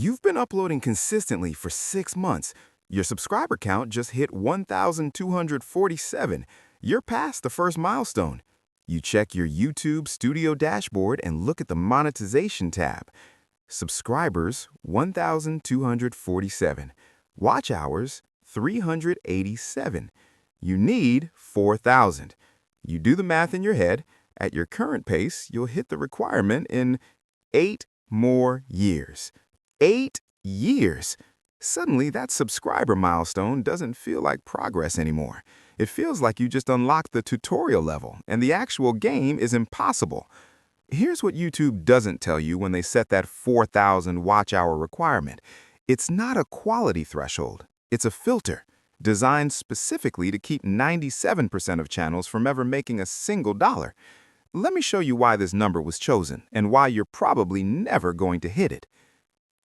You've been uploading consistently for 6 months. Your subscriber count just hit 1,247. You're past the first milestone. You check your YouTube Studio dashboard and look at the Monetization tab. Subscribers, 1,247. Watch hours, 387. You need 4,000. You do the math in your head. At your current pace, you'll hit the requirement in 8 more years. 8 years! Suddenly, that subscriber milestone doesn't feel like progress anymore. It feels like you just unlocked the tutorial level, and the actual game is impossible. Here's what YouTube doesn't tell you when they set that 4,000 watch hour requirement. It's not a quality threshold. It's a filter, designed specifically to keep 97% of channels from ever making a single dollar. Let me show you why this number was chosen and why you're probably never going to hit it.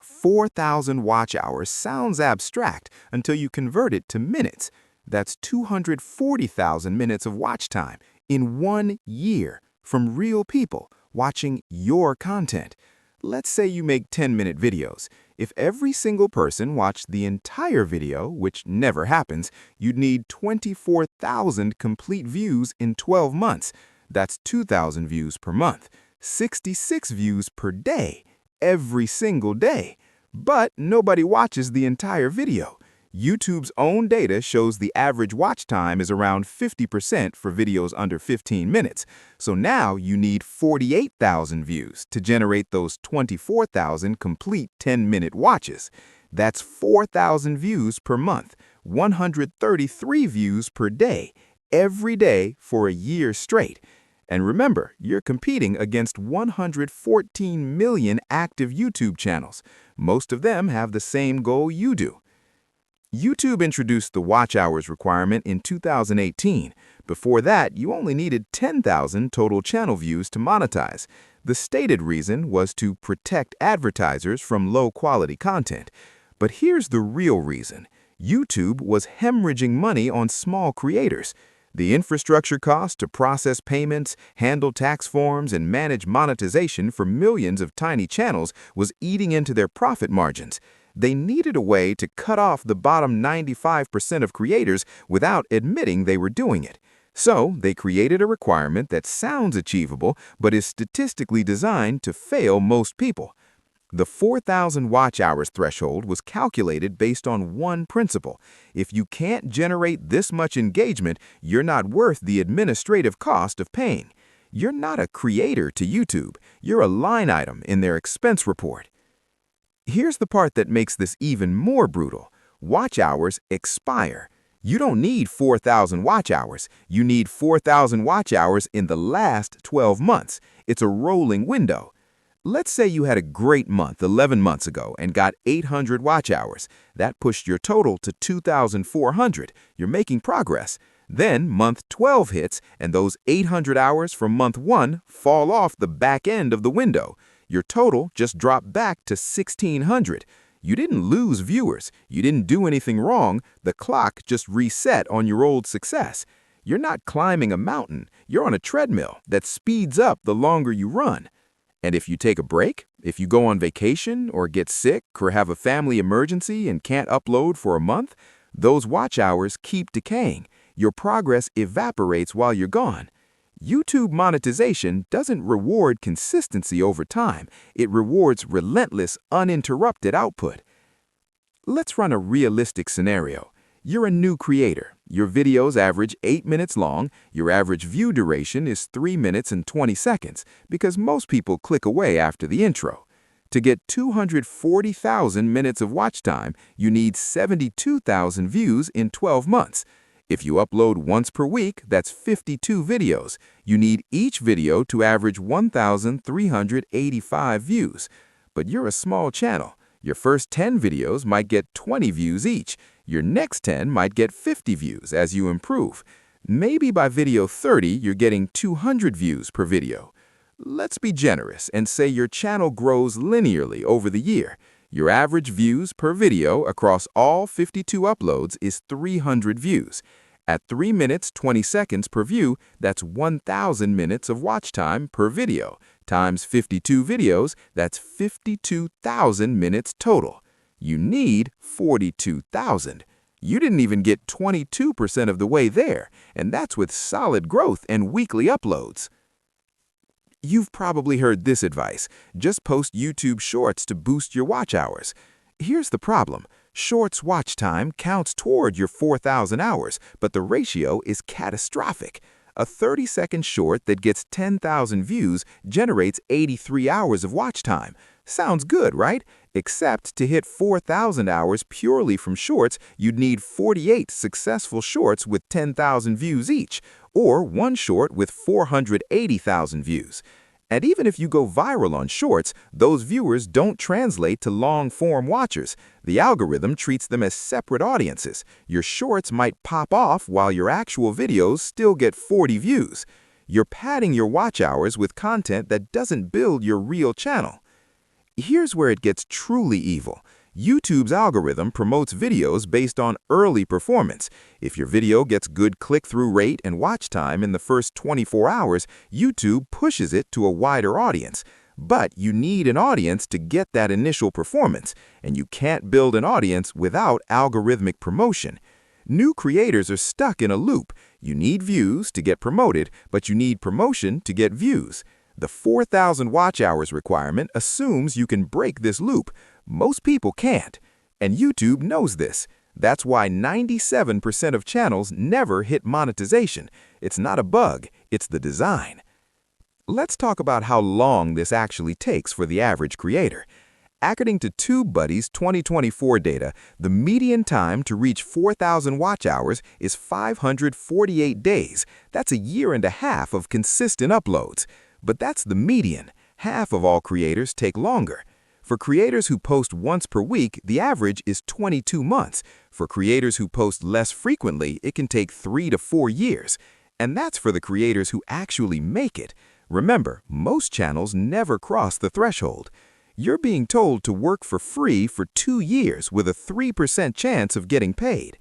4,000 watch hours sounds abstract until you convert it to minutes. That's 240,000 minutes of watch time in 1 year from real people watching your content. Let's say you make 10-minute videos. If every single person watched the entire video, which never happens, you'd need 24,000 complete views in 12 months. That's 2,000 views per month, 66 views per day, every single day. But nobody watches the entire video. YouTube's own data shows the average watch time is around 50% for videos under 15 minutes. So now you need 48,000 views to generate those 24,000 complete 10-minute watches. That's 4,000 views per month, 133 views per day, every day for a year straight. And remember, you're competing against 114 million active YouTube channels. Most of them have the same goal you do. YouTube introduced the watch hours requirement in 2018. Before that, you only needed 10,000 total channel views to monetize. The stated reason was to protect advertisers from low-quality content. But here's the real reason. YouTube was hemorrhaging money on small creators. The infrastructure cost to process payments, handle tax forms, and manage monetization for millions of tiny channels was eating into their profit margins. They needed a way to cut off the bottom 95% of creators without admitting they were doing it. So they created a requirement that sounds achievable but is statistically designed to fail most people. The 4,000 watch hours threshold was calculated based on one principle. If you can't generate this much engagement, you're not worth the administrative cost of paying. You're not a creator to YouTube. You're a line item in their expense report. Here's the part that makes this even more brutal. Watch hours expire. You don't need 4,000 watch hours. You need 4,000 watch hours in the last 12 months. It's a rolling window. Let's say you had a great month 11 months ago and got 800 watch hours. That pushed your total to 2,400. You're making progress. Then month 12 hits and those 800 hours from month 1 fall off the back end of the window. Your total just dropped back to 1,600. You didn't lose viewers. You didn't do anything wrong. The clock just reset on your old success. You're not climbing a mountain. You're on a treadmill that speeds up the longer you run. And if you take a break, if you go on vacation or get sick or have a family emergency and can't upload for a month, those watch hours keep decaying. Your progress evaporates while you're gone. YouTube monetization doesn't reward consistency over time. It rewards relentless, uninterrupted output. Let's run a realistic scenario. You're a new creator. Your videos average 8 minutes long. Your average view duration is 3 minutes and 20 seconds because most people click away after the intro. To get 240,000 minutes of watch time, you need 72,000 views in 12 months. If you upload once per week, that's 52 videos. You need each video to average 1,385 views. But you're a small channel. Your first 10 videos might get 20 views each. Your next 10 might get 50 views as you improve. Maybe by video 30, you're getting 200 views per video. Let's be generous and say your channel grows linearly over the year. Your average views per video across all 52 uploads is 300 views. At 3 minutes 20 seconds per view, that's 1,000 minutes of watch time per video, times 52 videos, that's 52,000 minutes total. You need 42,000. You didn't even get 22% of the way there, and that's with solid growth and weekly uploads. You've probably heard this advice: just post YouTube Shorts to boost your watch hours. Here's the problem. Shorts watch time counts toward your 4,000 hours, but the ratio is catastrophic. A 30-second short that gets 10,000 views generates 83 hours of watch time. Sounds good, right? Except to hit 4,000 hours purely from shorts, you'd need 48 successful shorts with 10,000 views each, or one short with 480,000 views. And even if you go viral on shorts, those viewers don't translate to long-form watchers. The algorithm treats them as separate audiences. Your shorts might pop off while your actual videos still get 40 views. You're padding your watch hours with content that doesn't build your real channel. Here's where it gets truly evil. YouTube's algorithm promotes videos based on early performance. If your video gets good click-through rate and watch time in the first 24 hours, YouTube pushes it to a wider audience. But you need an audience to get that initial performance, and you can't build an audience without algorithmic promotion. New creators are stuck in a loop. You need views to get promoted, but you need promotion to get views. The 4,000 watch hours requirement assumes you can break this loop. Most people can't, and YouTube knows this. That's why 97% of channels never hit monetization. It's not a bug, it's the design. Let's talk about how long this actually takes for the average creator. According to TubeBuddy's 2024 data, the median time to reach 4,000 watch hours is 548 days. That's a year and a half of consistent uploads. But that's the median. Half of all creators take longer. For creators who post once per week, the average is 22 months. For creators who post less frequently, it can take 3 to 4 years. And that's for the creators who actually make it. Remember, most channels never cross the threshold. You're being told to work for free for 2 years with a 3% chance of getting paid.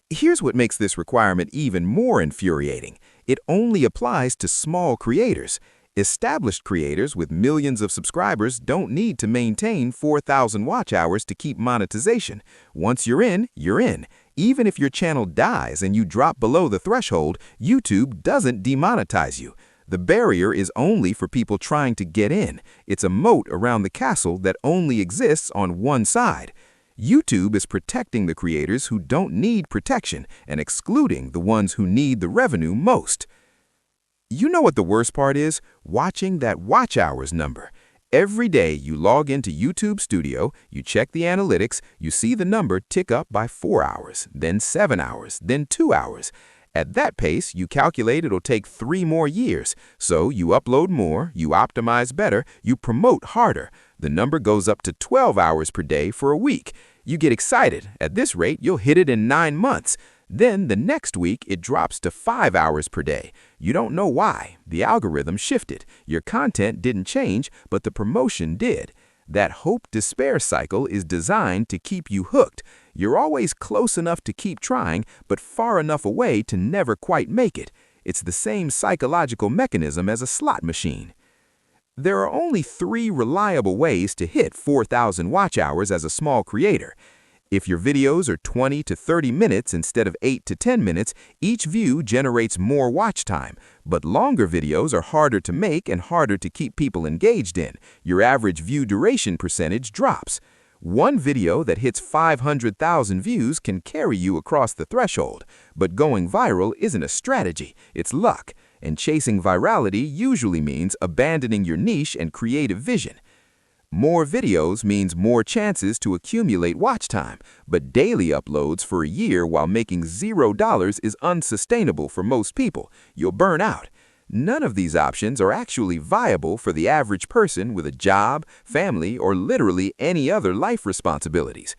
Here's what makes this requirement even more infuriating. It only applies to small creators. Established creators with millions of subscribers don't need to maintain 4,000 watch hours to keep monetization. Once you're in, you're in. Even if your channel dies and you drop below the threshold, YouTube doesn't demonetize you. The barrier is only for people trying to get in. It's a moat around the castle that only exists on one side. YouTube is protecting the creators who don't need protection and excluding the ones who need the revenue most. You know what the worst part is? Watching that watch hours number. Every day you log into YouTube Studio, you check the analytics, you see the number tick up by 4 hours, then 7 hours, then 2 hours. At that pace, you calculate it'll take 3 more years. So you upload more, you optimize better, you promote harder. The number goes up to 12 hours per day for a week. You get excited. At this rate, you'll hit it in 9 months. Then the next week, it drops to 5 hours per day. You don't know why. The algorithm shifted. Your content didn't change, but the promotion did. That hope-despair cycle is designed to keep you hooked. You're always close enough to keep trying, but far enough away to never quite make it. It's the same psychological mechanism as a slot machine. There are only 3 reliable ways to hit 4,000 watch hours as a small creator. If your videos are 20 to 30 minutes instead of 8 to 10 minutes, each view generates more watch time. But longer videos are harder to make and harder to keep people engaged in. Your average view duration percentage drops. One video that hits 500,000 views can carry you across the threshold. But going viral isn't a strategy, it's luck. And chasing virality usually means abandoning your niche and creative vision. More videos means more chances to accumulate watch time, but daily uploads for a year while making $0 is unsustainable for most people. You'll burn out. None of these options are actually viable for the average person with a job, family, or literally any other life responsibilities.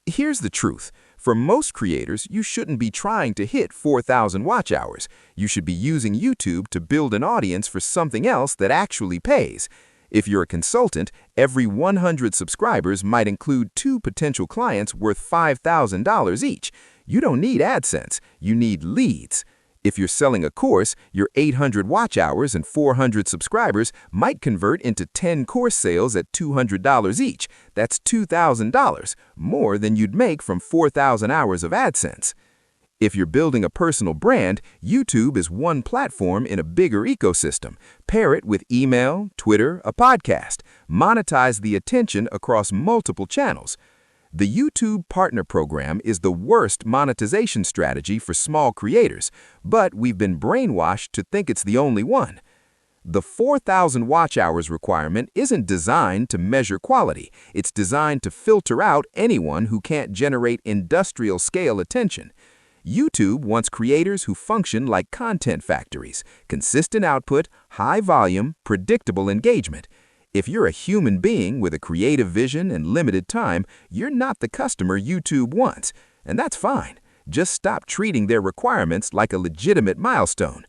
Here's the truth. For most creators, you shouldn't be trying to hit 4,000 watch hours. You should be using YouTube to build an audience for something else that actually pays. If you're a consultant, every 100 subscribers might include 2 potential clients worth $5,000 each. You don't need AdSense, you need leads. If you're selling a course, your 800 watch hours and 400 subscribers might convert into 10 course sales at $200 each. That's $2,000, more than you'd make from 4,000 hours of AdSense. If you're building a personal brand, YouTube is one platform in a bigger ecosystem. Pair it with email, Twitter, a podcast. Monetize the attention across multiple channels. The YouTube Partner Program is the worst monetization strategy for small creators, but we've been brainwashed to think it's the only one. The 4,000 watch hours requirement isn't designed to measure quality. It's designed to filter out anyone who can't generate industrial-scale attention. YouTube wants creators who function like content factories, consistent output, high volume, predictable engagement. If you're a human being with a creative vision and limited time, you're not the customer YouTube wants, and that's fine. Just stop treating their requirements like a legitimate milestone.